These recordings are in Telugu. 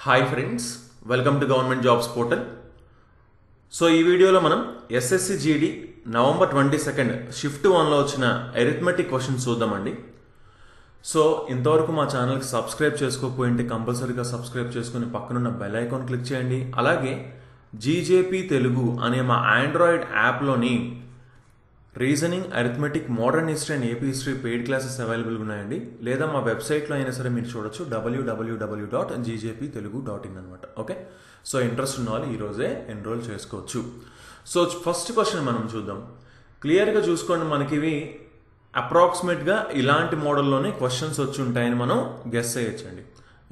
Hi friends, welcome to government jobs portal. So ఈ వీడియోలో మనం ఎస్ఎస్సి జీడీ నవంబర్ 22 షిఫ్ట్ 1లో వచ్చిన అరిథమెటిక్ క్వశ్చన్స్ చూద్దామండి. సో ఇంతవరకు మా ఛానల్కి సబ్స్క్రైబ్ చేసుకోకపోయింటే కంపల్సరీగా సబ్స్క్రైబ్ చేసుకుని పక్కనున్న బెల్ ఐకాన్ క్లిక్ చేయండి. అలాగే జీజేపీ తెలుగు అనే మా ఆండ్రాయిడ్ యాప్లోని reasoning, arithmetic, modern history and AP history paid classes అవైలబుల్గా ఉన్నాయండి. లేదా మా వెబ్సైట్లో అయినా సరే మీరు చూడొచ్చు, www.ggptelugu.in అనమాట. ఓకే, సో ఇంట్రెస్ట్ ఉన్న వాళ్ళు ఈరోజే ఎన్రోల్ చేసుకోవచ్చు. సో ఫస్ట్ క్వశ్చన్ మనం చూద్దాం. క్లియర్గా చూసుకోండి, మనకి ఇవి అప్రాక్సిమేట్గా ఇలాంటి మోడల్లోనే క్వశ్చన్స్ వచ్చి ఉంటాయని మనం గెస్ చేయొచ్చండి.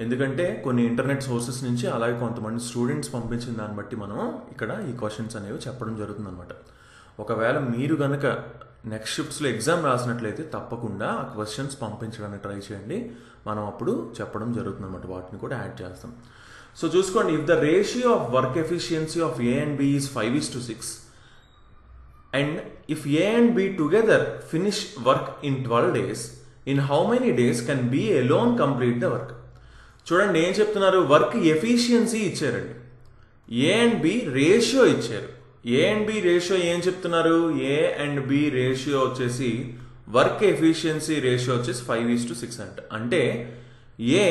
ఎందుకంటే కొన్ని ఇంటర్నెట్ సోర్సెస్ నుంచి అలాగే కొంతమంది స్టూడెంట్స్ పంపించిన దాన్ని బట్టి మనం ఇక్కడ ఈ క్వశ్చన్స్ అనేవి చెప్పడం జరుగుతుంది అనమాట. ఒకవేళ మీరు కనుక నెక్స్ట్ షిఫ్ట్స్లో ఎగ్జామ్ రాసినట్లయితే తప్పకుండా ఆ క్వశ్చన్స్ పంపించడానికి ట్రై చేయండి. మనం అప్పుడు చెప్పడం జరుగుతుంది అనమాట, వాటిని కూడా యాడ్ చేస్తాం. సో చూసుకోండి, if the ratio of work efficiency of A and B is 5:6 and if A and B together finish work in 12 days, in how many days can B alone complete the work? చూడండి ఏం చెప్తున్నారు, వర్క్ ఎఫిషియన్సీ ఇచ్చారండి, ఏ అండ్ బి రేషియో ఇచ్చారు. ఏ అండ్ బి రేషియో ఏం చెప్తున్నారు, ఏ అండ్ బి రేషియో వచ్చేసి వర్క్ ఎఫిషియన్సీ రేషియో వచ్చేసి 5:6 అంటే ఏ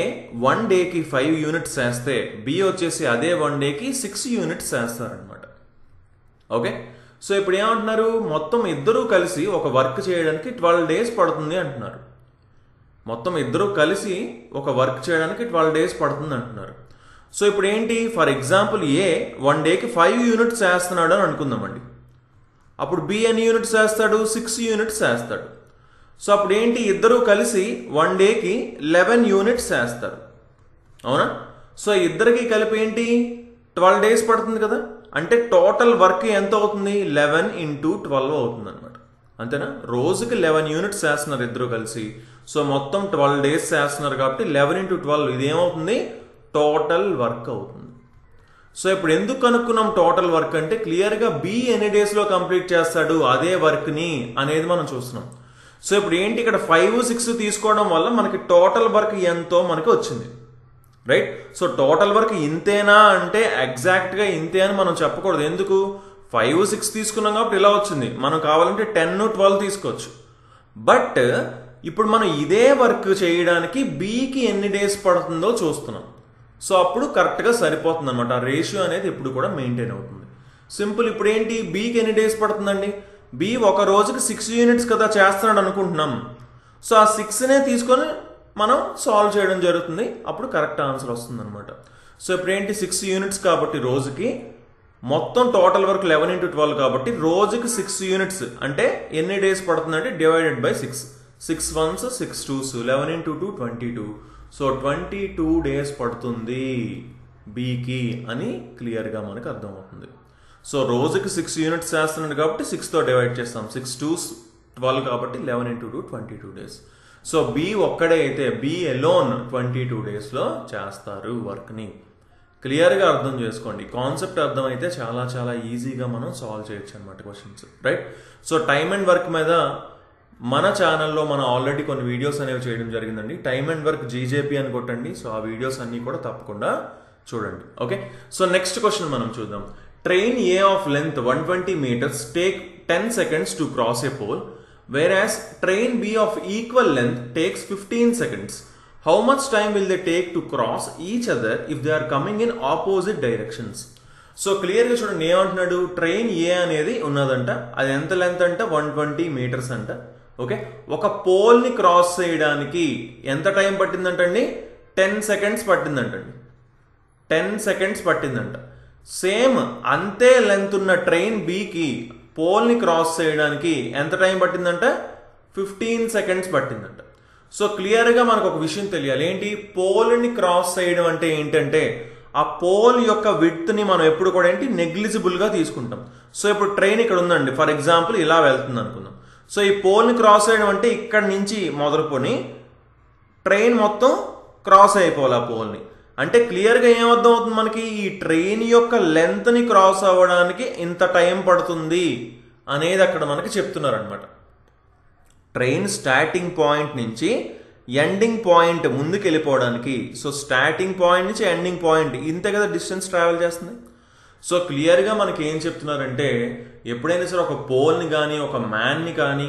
1 డేకి 5 యూనిట్స్ వేస్తే బి వచ్చేసి అదే 1 డేకి 6 యూనిట్స్ వేస్తారనమాట. ఓకే, సో ఇప్పుడు ఏమంటున్నారు, మొత్తం ఇద్దరూ కలిసి ఒక వర్క్ చేయడానికి 12 days పడుతుంది అంటున్నారు. మొత్తం ఇద్దరూ కలిసి ఒక వర్క్ చేయడానికి 12 days పడుతుంది అంటున్నారు. సో ఇప్పుడు ఏంటి, ఫర్ ఎగ్జాంపుల్ ఏ 1 డేకి 5 యూనిట్స్ వేస్తున్నాడు అని అనుకుందామండి. అప్పుడు బి ఎన్ని యూనిట్స్ వేస్తాడు, 6 యూనిట్స్ వేస్తాడు. సో అప్పుడు ఏంటి, ఇద్దరూ కలిసి 1 డేకి 11 యూనిట్స్ వేస్తారు, అవునా? సో ఇద్దరికి కలిపి ఏంటి 12 days పడుతుంది కదా, అంటే టోటల్ వర్క్ ఎంత అవుతుంది, 11 × 12 అవుతుంది అనమాట. అంతేనా? రోజుకి 11 యూనిట్స్ వేస్తున్నారు ఇద్దరు కలిసి. సో మొత్తం 12 days వేస్తున్నారు కాబట్టి 11 × 12 ఇది ఏమవుతుంది, టోటల్ వర్క్ అవుతుంది. సో ఇప్పుడు ఎందుకు కనుక్కున్నాం టోటల్ వర్క్ అంటే, క్లియర్గా బి ఎన్ని డేస్లో కంప్లీట్ చేస్తాడు అదే వర్క్ని అనేది మనం చూస్తున్నాం. సో ఇప్పుడు ఏంటి, ఇక్కడ 5, 6 తీసుకోవడం వల్ల మనకి టోటల్ వర్క్ ఎంతో మనకి వచ్చింది, రైట్? సో టోటల్ వర్క్ ఇంతేనా అంటే ఎగ్జాక్ట్గా ఇంతే అని మనం చెప్పకూడదు. ఎందుకు, 5, 6 తీసుకున్నాం కాబట్టి ఇలా వచ్చింది. మనం కావాలంటే 10, 12 తీసుకోవచ్చు. బట్ ఇప్పుడు మనం ఇదే వర్క్ చేయడానికి బికి ఎన్ని డేస్ పడుతుందో చూస్తున్నాం. సో అప్పుడు కరెక్ట్గా సరిపోతుంది అనమాట. ఆ రేషియో అనేది ఎప్పుడు కూడా మెయింటైన్ అవుతుంది. సింపుల్. ఇప్పుడు ఏంటి, బీకి ఎన్ని డేస్ పడుతుందండి, బి ఒక రోజుకి 6 యూనిట్స్ కదా చేస్తున్నాడు అనుకుంటున్నాం. సో ఆ 6నే తీసుకొని మనం సాల్వ్ చేయడం జరుగుతుంది, అప్పుడు కరెక్ట్ ఆన్సర్ వస్తుంది అనమాట. సో ఇప్పుడు ఏంటి, 6 యూనిట్స్ కాబట్టి రోజుకి, మొత్తం టోటల్ వర్క్ 11 × 12 కాబట్టి రోజుకి 6 యూనిట్స్ అంటే ఎన్ని డేస్ పడుతుందంటే divided by 6. 6 1s 6 2s 11 × 2 22. So 22 days పడుతుంది బీకి అని క్లియర్గా మనకు అర్థమవుతుంది. సో రోజుకి 6 యూనిట్స్ చేస్తున్నాడు కాబట్టి 6తో డివైడ్ చేస్తాం. 6 2s 12 కాబట్టి 11 × 2 22 days. సో బి ఒక్కడే అయితే బి అలోన్ 22 daysలో చేస్తారు వర్క్ని. క్లియర్గా అర్థం చేసుకోండి, కాన్సెప్ట్ అర్థమైతే చాలా చాలా ఈజీగా మనం సాల్వ్ చేయొచ్చు అనమాట questions, right? So time and work మీద మన ఛానల్లో మనం ఆల్రెడీ కొన్ని వీడియోస్ అనేవి చేయడం జరిగిందండి. టైమ్ అండ్ వర్క్ జీజేపీ అని కొట్టండి. సో ఆ వీడియోస్ అన్ని కూడా తప్పకుండా చూడండి. ఓకే, సో నెక్స్ట్ క్వశ్చన్ మనం చూద్దాం. Train A of length 120 meters take 10 seconds to cross a pole, whereas train B of equal length takes 15 seconds. How much time will they take to cross each other if they are coming in opposite directions? So క్లియర్గా చూడండి, ఏమంటున్నాడు, ట్రైన్ ఏ అనేది ఉన్నదంట, అది ఎంత లెంత్ అంట, 120 meters అంట. ఓకే, ఒక పోల్ని క్రాస్ చేయడానికి ఎంత టైం పట్టిందంటండి, 10 seconds పట్టిందంటండి. 10 seconds పట్టిందంట. సేమ్ అంతే లెంత్ ఉన్న ట్రైన్ బికి పోల్ని క్రాస్ చేయడానికి ఎంత టైం పట్టిందంట, 15 seconds పట్టిందంట. సో క్లియర్గా మనకు ఒక విషయం తెలియాలి, ఏంటి, పోల్ని క్రాస్ చేయడం అంటే ఏంటంటే ఆ పోల్ యొక్క విడ్త్ని మనం ఎప్పుడు కూడా ఏంటి నెగ్లిజిబుల్గా తీసుకుంటాం. సో ఇప్పుడు ట్రైన్ ఇక్కడ ఉందండి, ఫర్ ఎగ్జాంపుల్ ఇలా వెళ్తుంది అనుకుందాం. సో ఈ పోల్ని క్రాస్ చేయడం అంటే ఇక్కడ నుంచి మొదలుకొని ట్రైన్ మొత్తం క్రాస్ అయిపోవాలి ఆ పోల్ని. అంటే క్లియర్గా ఏమర్థం అవుతుంది మనకి, ఈ ట్రైన్ యొక్క లెంత్ని క్రాస్ అవ్వడానికి ఇంత టైం పడుతుంది అనేది అక్కడ మనకి చెప్తున్నారు అనమాట. ట్రైన్ స్టార్టింగ్ పాయింట్ నుంచి ఎండింగ్ పాయింట్ ముందుకు వెళ్ళిపోవడానికి. సో స్టార్టింగ్ పాయింట్ నుంచి ఎండింగ్ పాయింట్ ఇంతే కదా డిస్టెన్స్ ట్రావెల్ చేస్తుంది. సో క్లియర్గా మనకి ఏం చెప్తున్నారంటే ఎప్పుడైనా సరే ఒక పోల్ని కానీ ఒక మ్యాన్ని కానీ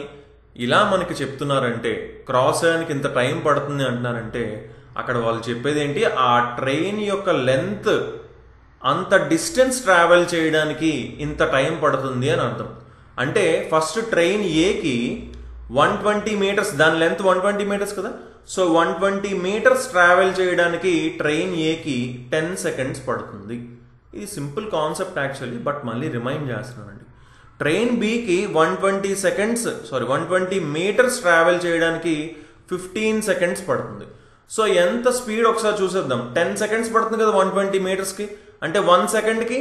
ఇలా మనకి చెప్తున్నారంటే క్రాస్ చేయడానికి ఇంత టైం పడుతుంది అంటున్నారంటే అక్కడ వాళ్ళు చెప్పేది ఏంటి, ఆ ట్రైన్ యొక్క లెంత్ అంత డిస్టెన్స్ ట్రావెల్ చేయడానికి ఇంత టైం పడుతుంది అని అర్థం. అంటే ఫస్ట్ ట్రైన్ ఏకి 120 మీటర్స్, దాని లెంత్ 120 మీటర్స్ కదా. సో 120 మీటర్స్ ట్రావెల్ చేయడానికి ట్రైన్ ఏకి 10 సెకండ్స్ పడుతుంది. ఇది సింపుల్ కాన్సెప్ట్ యాక్చువల్లీ, బట్ మళ్ళీ రిమైండ్ చేస్తున్నానండి. ట్రైన్ బికి 120 మీటర్స్ ట్రావెల్ చేయడానికి 15 సెకండ్స్ పడుతుంది. సో ఎంత స్పీడ్ ఒకసారి చూసేద్దాం. 10 సెకండ్స్ పడుతుంది కదా 120 మీటర్స్కి, అంటే 1 సెకండ్కి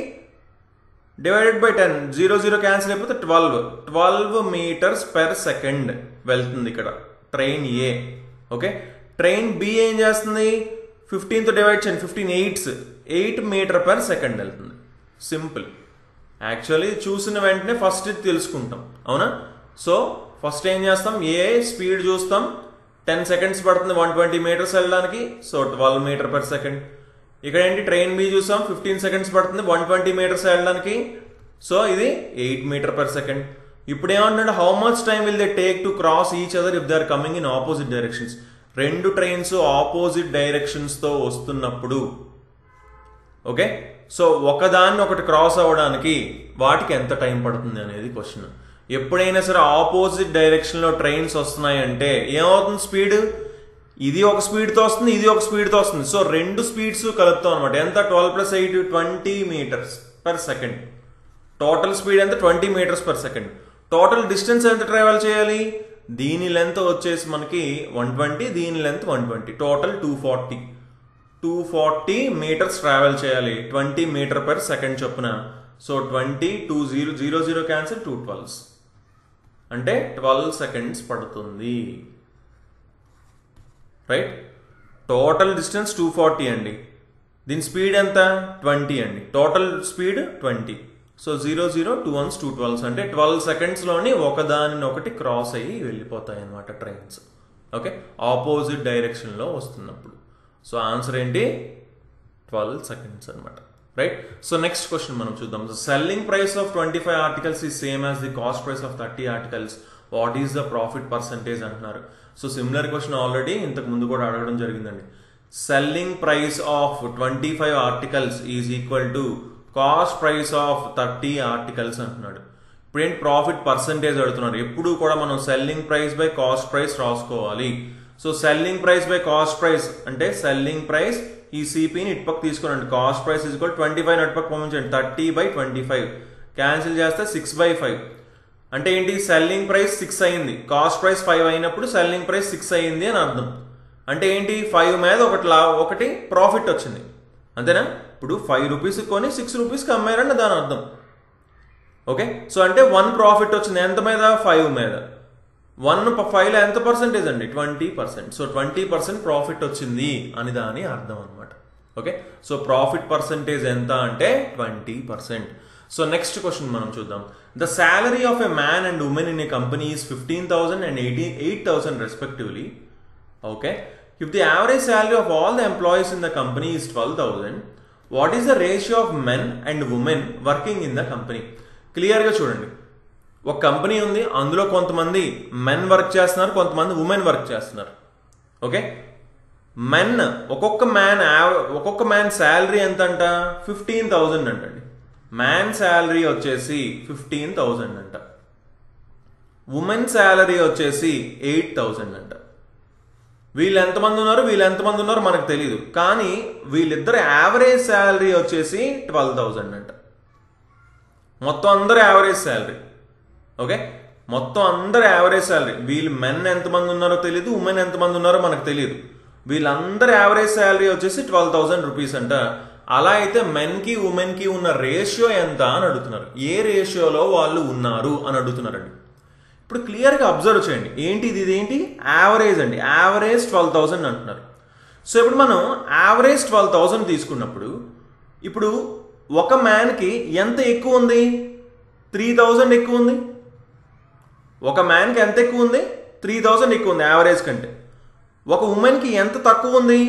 డివైడెడ్ బై 10, 0 క్యాన్సిల్ అయిపోతే 12 మీటర్స్ పెర్ సెకండ్ వెళ్తుంది ఇక్కడ ట్రైన్ ఏ. ఓకే, ట్రైన్ బి ఏం చేస్తుంది, 15తో డివైడ్ చేయండి, 15 8 మీటర్ పెర్ సెకండ్ వెళ్తుంది. సింపుల్. యాక్చువల్లీ చూసిన వెంటనే ఫస్ట్ ఇది తెలుసుకుంటాం, అవునా. సో ఫస్ట్ ఏం చేస్తాం, ఏ స్పీడ్ చూస్తాం, 10 సెకండ్స్ పడుతుంది 120 మీటర్స్ వెళ్ళడానికి, సో 12 మీటర్ పర్ సెకండ్. ఇక్కడ ఏంటి, ట్రైన్ బి చూసాం, 15 సెకండ్స్ పడుతుంది 120 మీటర్స్ వెళ్ళడానికి, సో ఇది 8 మీటర్ పర్ సెకండ్. ఇప్పుడు ఏమంటున్నాడు, how much time will they take to cross each other if they are coming in opposite directions. రెండు ట్రైన్స్ ఆపోజిట్ డైరెక్షన్స్తో వస్తున్నప్పుడు, ఓకే, సో ఒకదాన్ని ఒకటి క్రాస్ అవ్వడానికి వాటికి ఎంత టైం పడుతుంది అనేది క్వశ్చన్. ఎప్పుడైనా సరే ఆపోజిట్ డైరెక్షన్లో ట్రైన్స్ వస్తున్నాయంటే ఏమవుతుంది, స్పీడ్ ఇది ఒక స్పీడ్తో వస్తుంది, ఇది ఒక స్పీడ్తో వస్తుంది. సో రెండు స్పీడ్స్ కలుపుతాం అనమాట. ఎంత, 12 + 8 20 metres per second. Total speed ఎంత, 20 metres per second. Total distance ఎంత ట్రావెల్ చేయాలి, దీని లెంత్ వచ్చేసి మనకి 120, దీని లెంత్ 120, టోటల్ 240 మీటర్స్ ట్రావెల్ చేయాలి 20 మీటర్ పర్ సెకండ్ చొప్పున. సో 20 0 క్యాన్సిల్, 2 12 అంటే 12 సెకండ్స్ పడుతుంది. రైట్, టోటల్ డిస్టెన్స్ 240 అండి, దీని స్పీడ్ ఎంత 20 అండి, టోటల్ స్పీడ్ 20. సో 0 2 1 2 12 అంటే 12 సెకండ్స్లోని ఒకదానిని ఒకటి క్రాస్ అయ్యి వెళ్ళిపోతాయి అన్నమాట ట్రైన్స్. ఓకే, ఆపోజిట్ డైరెక్షన్లో వస్తున్నప్పుడు. సో ఆన్సర్ ఏంటి, 12 సెకండ్స్ అనమాట. రైట్, సో నెక్స్ట్ క్వశ్చన్ మనం చూద్దాం. Selling price of 25 articles is same as the cost price of 30 articles, what is the profit percentage అంటున్నారు. సో సిమిలర్ క్వశ్చన్ ఆల్రెడీ ఇంతకు ముందు కూడా అడగడం జరిగిందండి. Selling price of 25 articles is equal to cost price of 30 articles అంటున్నాడు. ఇప్పుడు ఏంటి, ప్రాఫిట్ పర్సంటేజ్ అడుగుతున్నారు. ఎప్పుడు కూడా మనం selling price by cost price రాసుకోవాలి. So selling price by cost price అంటే సెల్లింగ్ ప్రైస్, ఈ సిపిని ఇటుపక్క తీసుకోండి, కాస్ట్ ప్రైస్ ఈజ్ ఈక్వల్ 25 అటుపక్క పంపించండి, 30/25 క్యాన్సిల్ చేస్తే 6/5 అంటే ఏంటి, సెల్లింగ్ ప్రైస్ 6 అయింది, కాస్ట్ ప్రైస్ 5 అయినప్పుడు సెల్లింగ్ ప్రైస్ 6 అయింది అని అర్థం. అంటే ఏంటి, 5 మీద ఒకటి ప్రాఫిట్ వచ్చింది, అంతేనా. ఇప్పుడు 5 రూపీస్ కొని 6 రూపీస్కి అమ్మారండి దాని అర్థం. ఓకే, సో అంటే 1 ప్రాఫిట్ వచ్చింది ఎంత మీద, 5 మీద. 1/5లో ఎంత పర్సెంటేజ్ అండి, 20%. సో 20% ప్రాఫిట్ వచ్చింది అని దాని అర్థం అనమాట. ఓకే, సో ప్రాఫిట్ పర్సెంటేజ్ ఎంత అంటే 20%. సో నెక్స్ట్ క్వశ్చన్ మనం చూద్దాం. The salary of a man and women in a company is 15,000 and 8,000 respectively. Okay, if the average salary of all the employees in the company is 12,000, what is the ratio of men and women working in the company. క్లియర్గా చూడండి, ఒక కంపెనీ ఉంది, అందులో కొంతమంది మెన్ వర్క్ చేస్తున్నారు, కొంతమంది ఉమెన్ వర్క్ చేస్తున్నారు. ఓకే, మెన్ ఒక్కొక్క మ్యాన్ శాలరీ ఎంత అంట, 15,000 అంటండి. మ్యాన్ శాలరీ వచ్చేసి 15,000 అంట, ఉమెన్ శాలరీ వచ్చేసి 8,000 అంట. వీళ్ళు ఎంతమంది ఉన్నారు మనకు తెలియదు, కానీ వీళ్ళిద్దరు యావరేజ్ శాలరీ వచ్చేసి 12,000 అంట. మొత్తం అందరూ యావరేజ్ శాలరీ. ఓకే, మొత్తం అందరు యావరేజ్ శాలరీ. వీళ్ళు మెన్ ఎంతమంది ఉన్నారో తెలియదు, ఉమెన్ ఎంతమంది ఉన్నారో మనకు తెలియదు. వీళ్ళందరూ యావరేజ్ శాలరీ వచ్చేసి 12,000 రూపీస్ అంట. అలా అయితే మెన్కి ఉమెన్కి ఉన్న రేషియో ఎంత అని అడుగుతున్నారు. ఏ రేషియోలో వాళ్ళు ఉన్నారు అని అడుగుతున్నారండి. ఇప్పుడు క్లియర్గా అబ్జర్వ్ చేయండి, ఏంటి ఇదేంటి, యావరేజ్ అండి, యావరేజ్ 12,000 అంటున్నారు. సో ఇప్పుడు మనం యావరేజ్ 12,000 తీసుకున్నప్పుడు ఇప్పుడు ఒక మ్యాన్కి ఎంత ఎక్కువ ఉంది, 3,000 ఎక్కువ ఉంది. ఒక మ్యాన్కి ఎంత ఎక్కువ ఉంది, 3,000 ఎక్కువ ఉంది యావరేజ్ కంటే. ఒక ఉమెన్కి ఎంత తక్కువ ఉంది?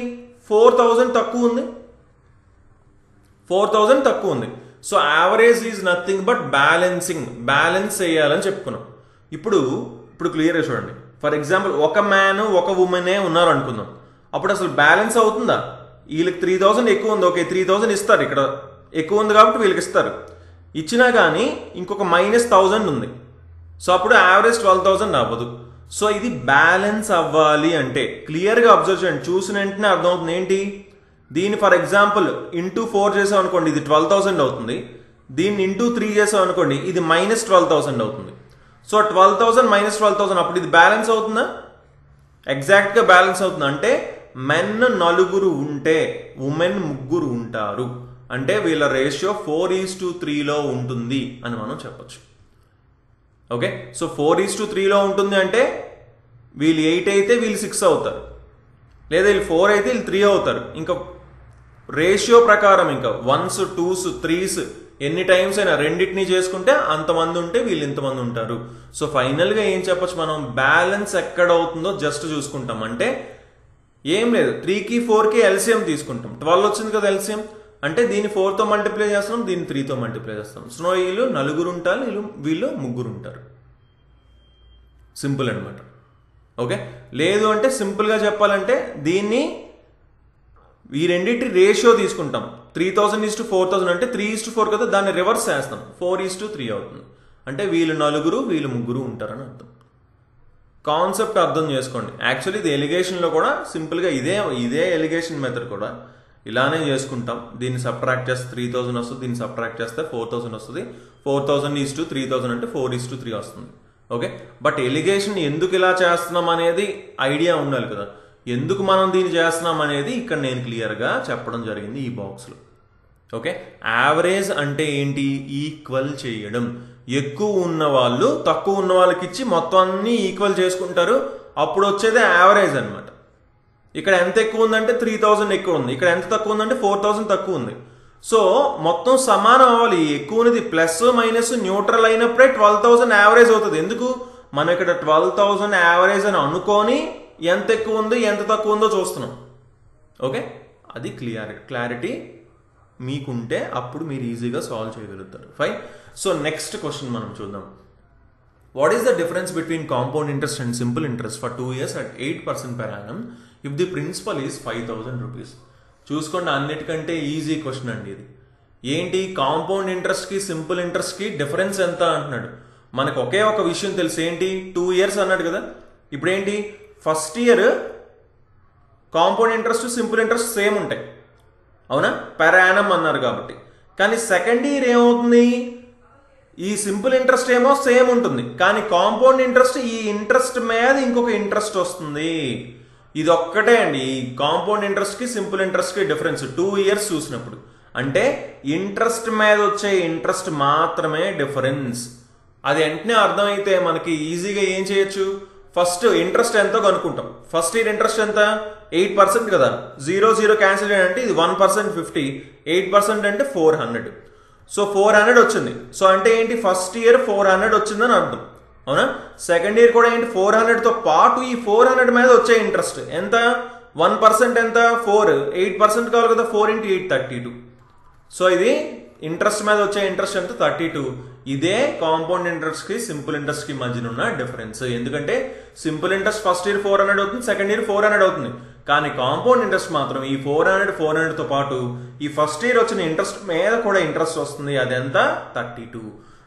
4000 తక్కువ ఉంది. 4000 తక్కువ ఉంది. So average is nothing but balance చేయాలని చెప్పుకున్నాం. ఇప్పుడు క్లియర్గా చూడండి. ఫర్ ఎగ్జాంపుల్ ఒక మ్యాన్ ఒక ఉమెనే ఉన్నారు అనుకుందాం. అప్పుడు అసలు బ్యాలెన్స్ అవుతుందా? వీళ్ళకి 3000 ఎక్కువ ఉంది, ఓకే 3000 ఇస్తారు, ఇక్కడ ఎక్కువ ఉంది కాబట్టి వీళ్ళకి ఇస్తారు. ఇచ్చినా కానీ ఇంకొక -1000 ఉంది. సో అప్పుడు యావరేజ్ 12,000 అవ్వదు. సో ఇది బ్యాలెన్స్ అవ్వాలి అంటే క్లియర్గా అబ్జర్వ్ చేయండి. చూసిన వెంటనే అర్థమవుతుంది ఏంటి? దీన్ని ఫర్ ఎగ్జాంపుల్ ఇంటూ 4 చేసాం అనుకోండి, ఇది 12,000 అవుతుంది. దీన్ని ఇంటూ 3 చేసాం అనుకోండి, ఇది -12,000 అవుతుంది. సో 12,000 - 12,000 అప్పుడు ఇది బ్యాలెన్స్ అవుతుందా? ఎగ్జాక్ట్గా బ్యాలెన్స్ అవుతుంది. అంటే మెన్ 4 ఉంటే ఉమెన్ 3 ఉంటారు. అంటే వీళ్ళ రేషియో 4:3లో ఉంటుంది అని మనం చెప్పచ్చు. ఓకే, సో 4:3లో ఉంటుంది అంటే వీళ్ళు 8 అయితే వీళ్ళు 6 అవుతారు, లేదా వీళ్ళు 4 అయితే వీళ్ళు 3 అవుతారు. ఇంకా రేషియో ప్రకారం ఇంకా 1s 2s 3s ఎన్ని టైమ్స్ అయినా రెండింటినీ చేసుకుంటే అంతమంది ఉంటే వీళ్ళు ఇంతమంది ఉంటారు. సో ఫైనల్గా ఏం చెప్పచ్చు మనం? బ్యాలెన్స్ ఎక్కడ అవుతుందో జస్ట్ చూసుకుంటాం. అంటే ఏం లేదు, 3కి 4కి ఎల్సిఎం తీసుకుంటాం. 12 వచ్చింది కదా ఎల్సిఎం, అంటే దీన్ని 4తో మల్టిప్లై చేస్తాం, దీన్ని 3తో మల్టిప్లై చేస్తాం. సో వీళ్ళు 4 ఉంటారు, వీళ్ళు 3 ఉంటారు. సింపుల్ అనమాట. ఓకే, లేదు అంటే సింపుల్గా చెప్పాలంటే దీన్ని ఈ రెండింటి రేషియో తీసుకుంటాం. 3000:4000 అంటే 3:4 కదా, దాన్ని రివర్స్ చేస్తాం, 4:3 అవుతుంది. అంటే వీళ్ళు 4 వీళ్ళు 3 ఉంటారని అర్థం. కాన్సెప్ట్ అర్థం చేసుకోండి. యాక్చువల్లీ ఇది ఎలిగేషన్లో కూడా సింపుల్గా ఇదే ఎలిగేషన్ మెథడ్ కూడా ఇలానే చేసుకుంటాం. దీన్ని సబ్ట్రాక్ట్ చేస్తే 3000 వస్తుంది, దీన్ని సబ్ట్రాక్ట్ చేస్తే 4000 వస్తుంది. 4000:3000 అంటే 4:3 వస్తుంది. ఓకే, బట్ ఎలిగేషన్ ఎందుకు ఇలా చేస్తున్నాం అనేది ఐడియా ఉండాలి కదా. ఎందుకు మనం దీన్ని చేస్తున్నాం అనేది ఇక్కడ నేను క్లియర్గా చెప్పడం జరిగింది ఈ బాక్స్లో. ఓకే, యావరేజ్ అంటే ఏంటి? ఈక్వల్ చేయడం. ఎక్కువ ఉన్న వాళ్ళు తక్కువ ఉన్న వాళ్ళకి ఇచ్చి మొత్తం అన్ని ఈక్వల్ చేసుకుంటారు, అప్పుడు వచ్చేదే యావరేజ్ అనమాట. ఇక్కడ ఎంత ఎక్కువ ఉందంటే 3000 ఎక్కువ ఉంది, ఇక్కడ ఎంత తక్కువ ఉందంటే 4000 తక్కువ ఉంది. సో మొత్తం సమానం అవ్వాలి. ఎక్కువ ఉన్నది ప్లస్ మైనస్ న్యూట్రల్ అయినప్పుడే 12,000 యావరేజ్ అవుతుంది. ఎందుకు? మనం ఇక్కడ 12,000 యావరేజ్ అని అనుకొని ఎంత ఎక్కువ ఉంది ఎంత తక్కువ ఉందో చూస్తున్నాం. ఓకే, అది క్లారిటీ మీకుంటే అప్పుడు మీరు ఈజీగా సాల్వ్ చేయగలుగుతారు. ఫైన్. సో నెక్స్ట్ క్వశ్చన్ మనం చూద్దాం. What is the difference between compound interest and simple interest for 2 years at 8% per annum if the principal is 5,000 rupees? చూసుకోండి, అన్నిటికంటే ఈజీ క్వశ్చన్ అండి ఇది. ఏంటి? కాంపౌండ్ ఇంట్రెస్ట్కి సింపుల్ ఇంట్రెస్ట్కి డిఫరెన్స్ ఎంత అంటున్నాడు. మనకు ఒకే ఒక విషయం తెలుసు, ఏంటి? 2 years అన్నాడు కదా. ఇప్పుడు ఏంటి? First year compound interest simple interest same ఉంటాయి, అవునా? పెర్ యానం అన్నారు కాబట్టి. కానీ సెకండ్ ఇయర్ ఏమవుతుంది? ఈ సింపుల్ ఇంట్రెస్ట్ ఏమో సేమ్ ఉంటుంది, కానీ కాంపౌండ్ ఇంట్రెస్ట్ ఈ ఇంట్రెస్ట్ మీద ఇంకొక ఇంట్రెస్ట్ వస్తుంది. ఇది ఒక్కటే అండి ఈ కాంపౌండ్ ఇంట్రెస్ట్కి సింపుల్ ఇంట్రెస్ట్కి డిఫరెన్స్ 2 years చూసినప్పుడు. అంటే ఇంట్రెస్ట్ మీద వచ్చే ఇంట్రెస్ట్ మాత్రమే డిఫరెన్స్. అది వెంటనే అర్థమైతే మనకి ఈజీగా ఏం చేయొచ్చు? ఫస్ట్ ఇంట్రెస్ట్ ఎంతో కనుక్కుంటాం. ఫస్ట్ ఇయర్ ఇంట్రెస్ట్ ఎంత? 8% కదా. 0 క్యాన్సిల్ చేయాలంటే ఇది 1% 50, 8% అంటే 400. సో 400 వచ్చింది. సో అంటే ఏంటి? ఫస్ట్ ఇయర్ 400 వచ్చిందని అర్థం, అవునా? సెకండ్ ఇయర్ కూడా ఏంటి? 400తో పాటు ఈ 400 మీద వచ్చే ఇంట్రెస్ట్ ఎంత? 1% ఎంత? 4. 8% కావాలి కదా, 4 × 8 32. సో ఇది ఇంట్రెస్ట్ మీద వచ్చే ఇంట్రెస్ట్ ఎంత? 32. ఇదే కాంపౌండ్ ఇంట్రెస్ట్ కి సింపుల్ ఇంట్రెస్ట్ కి మధ్యన ఉన్న డిఫరెన్స్. ఎందుకంటే సింపుల్ ఇంట్రెస్ట్ ఫస్ట్ ఇయర్ 400 అవుతుంది, సెకండ్ ఇయర్ 400 అవుతుంది. కానీ కాంపౌండ్ ఇంట్రెస్ట్ మాత్రం ఈ 400తో పాటు ఈ ఫస్ట్ ఇయర్ వచ్చిన ఇంట్రెస్ట్ మీద కూడా ఇంట్రెస్ట్ వస్తుంది. అదెంత? 32.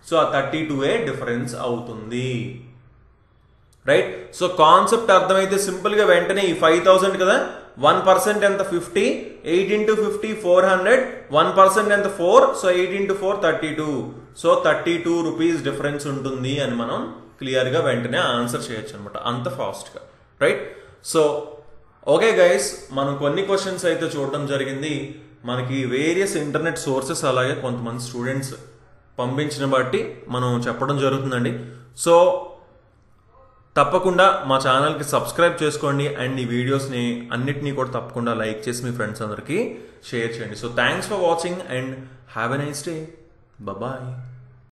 సో ఆ 32 డిఫరెన్స్ అవుతుంది. రైట్. సో కాన్సెప్ట్ అర్థమైతే సింపుల్ గా వెంటనే ఈ 5,000 కదా, 1% ఎంత? 50, 8 × 50 400, 1% ఎంత? 4. సో 8 × 4 32. సో 32 రూపీస్ డిఫరెన్స్ ఉంటుంది అని మనం క్లియర్ గా వెంటనే ఆన్సర్ చేయొచ్చు అనమాట, అంత ఫాస్ట్ గా. రైట్. సో ఓకే గైస్, మనం కొన్ని క్వశ్చన్స్ అయితే చూడడం జరిగింది. మనకి వేరియస్ ఇంటర్నెట్ సోర్సెస్ అలాగే కొంతమంది స్టూడెంట్స్ పంపించిన బట్టి మనం చెప్పడం జరుగుతుందండి. సో తప్పకుండా మా ఛానల్కి సబ్స్క్రైబ్ చేసుకోండి అండ్ ఈ వీడియోస్ని అన్నిటినీ కూడా తప్పకుండా లైక్ చేసి మీ ఫ్రెండ్స్ అందరికీ షేర్ చేయండి. So thanks for watching and have a nice day. Bye.